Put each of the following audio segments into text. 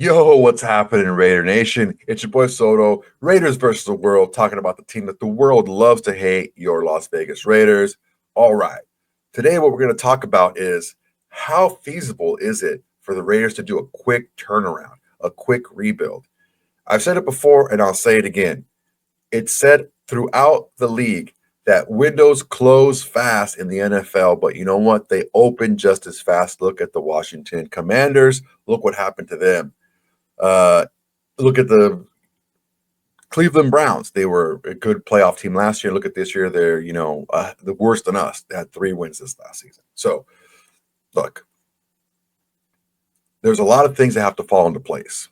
Yo, what's happening, Raider Nation? It's your boy Soto, Raiders versus the world, talking about the team that the world loves to hate, your Las Vegas Raiders. All right. Today, what we're going to talk about is how feasible is it for the Raiders to do a quick turnaround, a quick rebuild? I've said it before and I'll say it again. It's said throughout the league that windows close fast in the NFL, but you know what? They open just as fast. Look at the Washington Commanders. Look what happened to them. Uh, Look at the Cleveland Browns. They were a good playoff team last year. Look at this year. They're, the worse than us. They had 3 wins this last season. So, look, there's a lot of things that have to fall into place.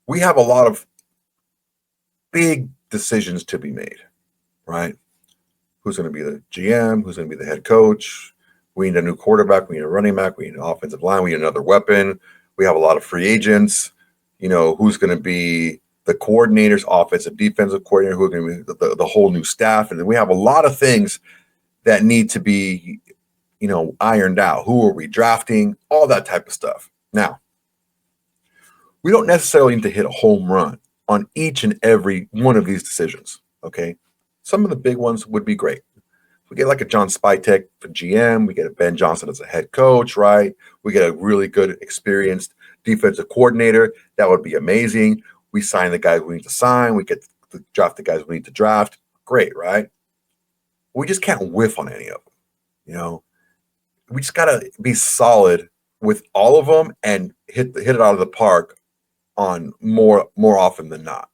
We have a lot of big decisions to be made, right? Who's going to be the GM? Who's going to be the head coach? We need a new quarterback. We need a running back. We need an offensive line. We need another weapon. We have a lot of free agents. Who's going to be the coordinators, offensive, defensive coordinator, who's going to be the whole new staff. And then we have a lot of things that need to be, ironed out. Who are we drafting? All that type of stuff. Now, we don't necessarily need to hit a home run on each and every one of these decisions, okay? Some of the big ones would be great. We get like a John Spytek for GM. We get a Ben Johnson as a head coach, right? We get a really good, experienced defensive coordinator. That would be amazing. We sign the guys we need to sign. We get to draft the guys we need to draft. Great, right? We just can't whiff on any of them. We just got to be solid with all of them and hit it out of the park on more often than not.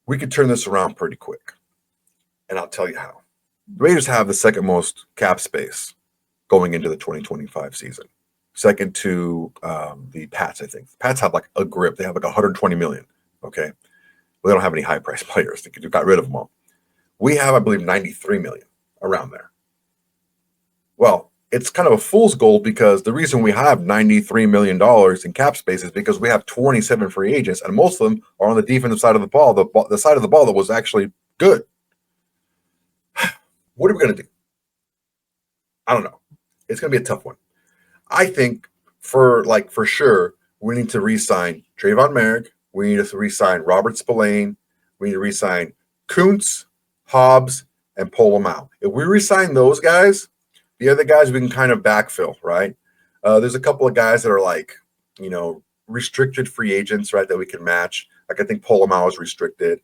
We could turn this around pretty quick, and I'll tell you how. The Raiders have the second most cap space going into the 2025 season, second to the Pats. I think the Pats have like a grip. They have like 120 million. Okay, well, they don't have any high price players. They got rid of them all. We have, I believe, 93 million around there. Well, it's kind of a fool's gold because the reason we have $93 million in cap space is because we have 27 free agents, and most of them are on the defensive side of the ball, the side of the ball that was actually good. What are we going to do? I don't know. It's going to be a tough one. I think for sure, we need to re-sign Trayvon Merrick. We need to re-sign Robert Spillane. We need to re-sign Kuntz, Hobbs, and Polamalu. If we re-sign those guys, the other guys we can kind of backfill, right? There's a couple of guys that are restricted free agents, right, that we can match. Like I think Polamalu is restricted.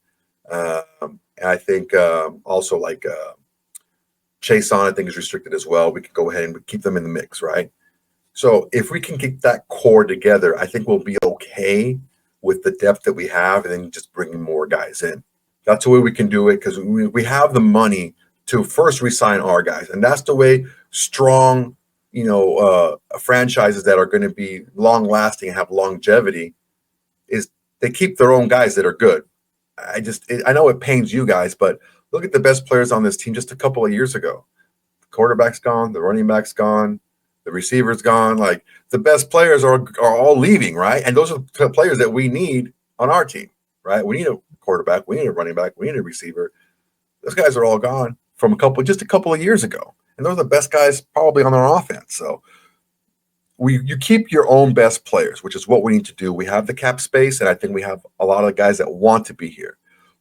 And I think also Chase on, I think, is restricted as well. We can go ahead and keep them in the mix, right? So if we can keep that core together, I think we'll be okay with the depth that we have and then just bringing more guys in. That's the way we can do it because we have the money to first re-sign our guys. And that's the way strong, franchises that are going to be long-lasting and have longevity is they keep their own guys that are good. I know it pains you guys, but look at the best players on this team just a couple of years ago. The quarterback's gone, the running back's gone, the receiver's gone. Like the best players are all leaving, right? And those are the players that we need on our team, right? We need a quarterback, we need a running back, we need a receiver. Those guys are all gone from just a couple of years ago. And those are the best guys probably on our offense. So you keep your own best players, which is what we need to do. We have the cap space, and I think we have a lot of guys that want to be here.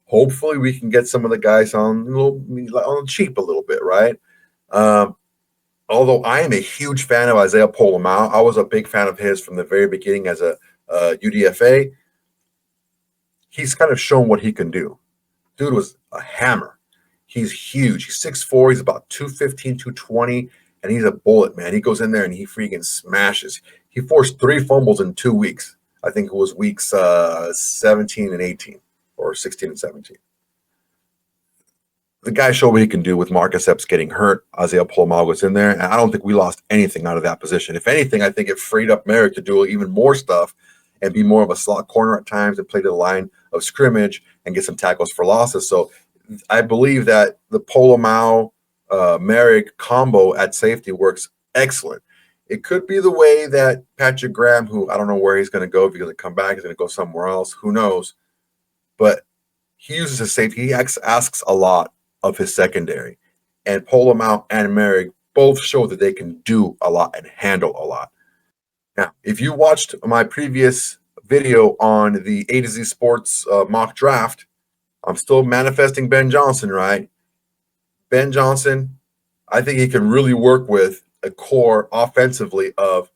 Hopefully, we can get some of the guys on the cheap a little bit, right? Although I am a huge fan of Isaiah Polamalu, I was a big fan of his from the very beginning as a UDFA. He's kind of shown what he can do. Dude was a hammer. He's huge. He's 6'4". He's about 215, 220. And he's a bullet, man. He goes in there and he freaking smashes. He forced 3 fumbles in 2 weeks. I think it was weeks 17 and 18 or 16 and 17. The guy showed what he can do with Marcus Epps getting hurt. Isaiah Polamalu was in there. And I don't think we lost anything out of that position. If anything, I think it freed up Merrick to do even more stuff and be more of a slot corner at times and play to the line of scrimmage and get some tackles for losses. So I believe that the Polamalu Merrick combo at safety works excellent. It could be the way that Patrick Graham, who I don't know where he's going to go, if he's going to come back, he's going to go somewhere else, who knows? But he uses his safety. He asks a lot of his secondary. And Polamalu and Merrick both show that they can do a lot and handle a lot. Now, if you watched my previous video on the A to Z Sports mock draft, I'm still manifesting Ben Johnson, right? Ben Johnson, I think he can really work with a core offensively of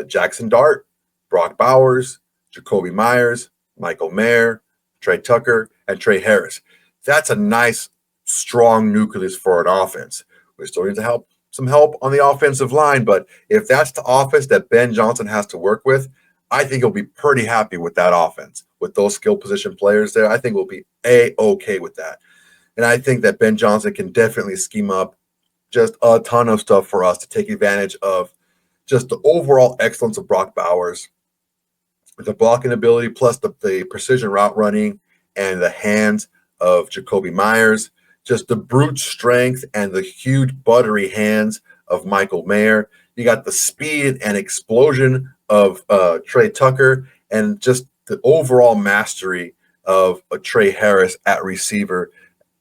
Jackson Dart, Brock Bowers, Jacoby Myers, Michael Mayer, Trey Tucker, and Trey Harris. That's a nice, strong nucleus for an offense. We still need to some help on the offensive line, but if that's the offense that Ben Johnson has to work with, I think he'll be pretty happy with that offense. With those skill position players there, I think we'll be A-okay with that. And I think that Ben Johnson can definitely scheme up just a ton of stuff for us to take advantage of just the overall excellence of Brock Bowers, the blocking ability, plus the precision route running and the hands of Jacoby Myers, just the brute strength and the huge buttery hands of Michael Mayer. You got the speed and explosion of Trey Tucker, and just the overall mastery of Trey Harris at receiver.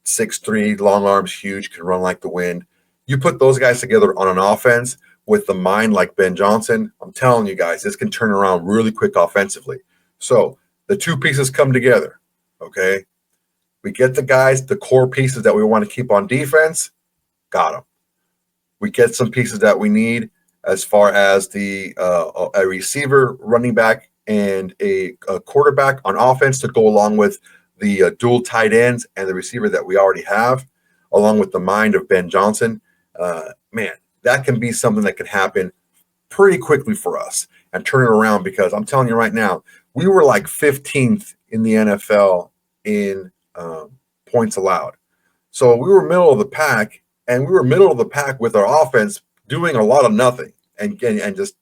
6'3", long arms, huge, can run like the wind. You put those guys together on an offense with the mind like Ben Johnson, I'm telling you guys, this can turn around really quick offensively. So the two pieces come together, okay? We get the guys, the core pieces that we want to keep on defense, got them. We get some pieces that we need as far as a receiver, running back, and a quarterback on offense to go along with the dual tight ends and the receiver that we already have, along with the mind of Ben Johnson. Man, that can be something that can happen pretty quickly for us and turn it around, because I'm telling you right now, we were like 15th in the NFL in points allowed. So we were middle of the pack, and we were middle of the pack with our offense doing a lot of nothing and just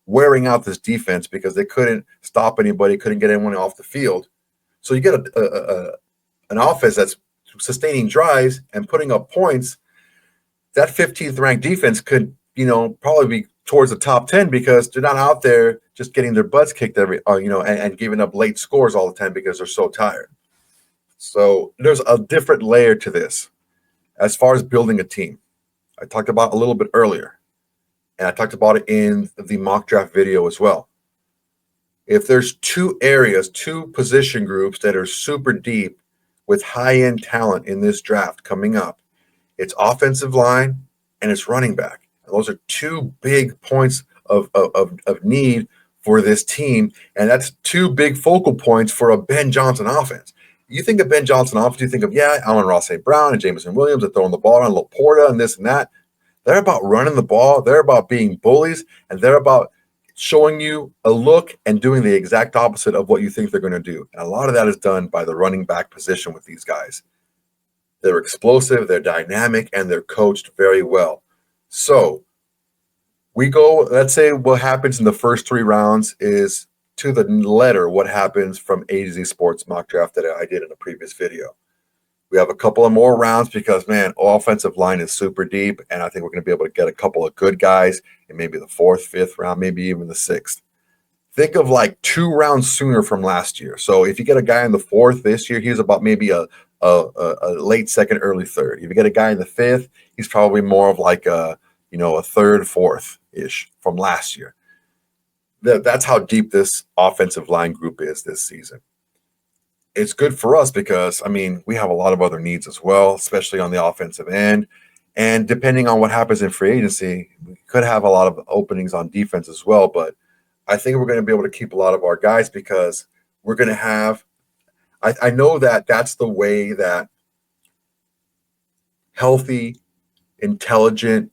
wearing out this defense because they couldn't stop anybody, couldn't get anyone off the field. So you get an offense that's sustaining drives and putting up points. That 15th ranked defense could, probably be towards the top 10 because they're not out there just getting their butts kicked and giving up late scores all the time because they're so tired. So there's a different layer to this as far as building a team. I talked about a little bit earlier, and I talked about it in the mock draft video as well. If there's two position groups that are super deep with high-end talent in this draft coming up, it's offensive line and it's running back. And those are two big points of need for this team, and that's two big focal points for a Ben Johnson offense. You think of Ben Johnson offense, you think of, Allen Ross St. Brown and Jameson Williams are throwing the ball on Laporta and this and that. They're about running the ball. They're about being bullies, and they're about showing you a look and doing the exact opposite of what you think they're going to do. And a lot of that is done by the running back position with these guys. They're explosive, they're dynamic, and they're coached very well. So we go, let's say what happens in the first 3 rounds is to the letter what happens from A to Z Sports mock draft that I did in a previous video. We have a couple of more rounds because, man, offensive line is super deep, and I think we're going to be able to get a couple of good guys in maybe the 4th, 5th round, maybe even the 6th. Think of like 2 rounds sooner from last year. So if you get a guy in the 4th this year, he's about maybe a late 2nd, early 3rd. If you get a guy in the 5th, he's probably more of like a 3rd, 4th-ish from last year. That's how deep this offensive line group is this season. It's good for us because, we have a lot of other needs as well, especially on the offensive end. And depending on what happens in free agency, we could have a lot of openings on defense as well. But I think we're going to be able to keep a lot of our guys because we're going to have – I know that that's the way that healthy, intelligent,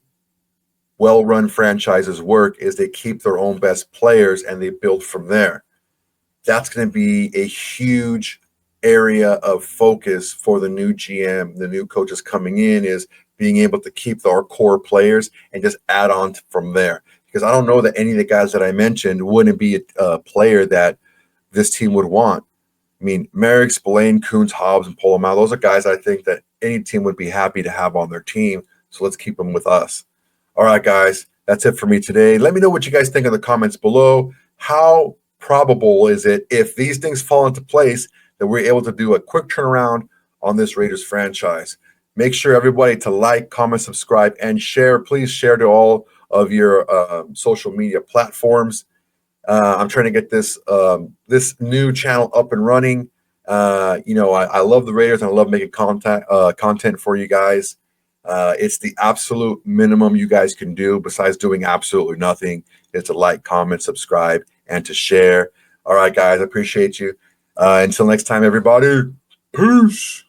well-run franchises work, is they keep their own best players and they build from there. That's going to be a huge area of focus for the new GM, the new coaches coming in, is being able to keep our core players and just add on from there. Because I don't know that any of the guys that I mentioned wouldn't be a player that this team would want. Merrick, Spillane, Coons, Hobbs, and Polamalu, those are guys I think that any team would be happy to have on their team. So let's keep them with us. All right, guys, that's it for me today. Let me know what you guys think in the comments below. How probable is it, if these things fall into place, that we're able to do a quick turnaround on this Raiders franchise? Make sure everybody to like, comment, subscribe, and share. Please share to all of your social media platforms. I'm trying to get this new channel up and running. I love the Raiders and I love making content for you guys. It's the absolute minimum you guys can do besides doing absolutely nothing. It's to like, comment, subscribe, and to share. All right, guys, I appreciate you. Until next time, everybody. Peace.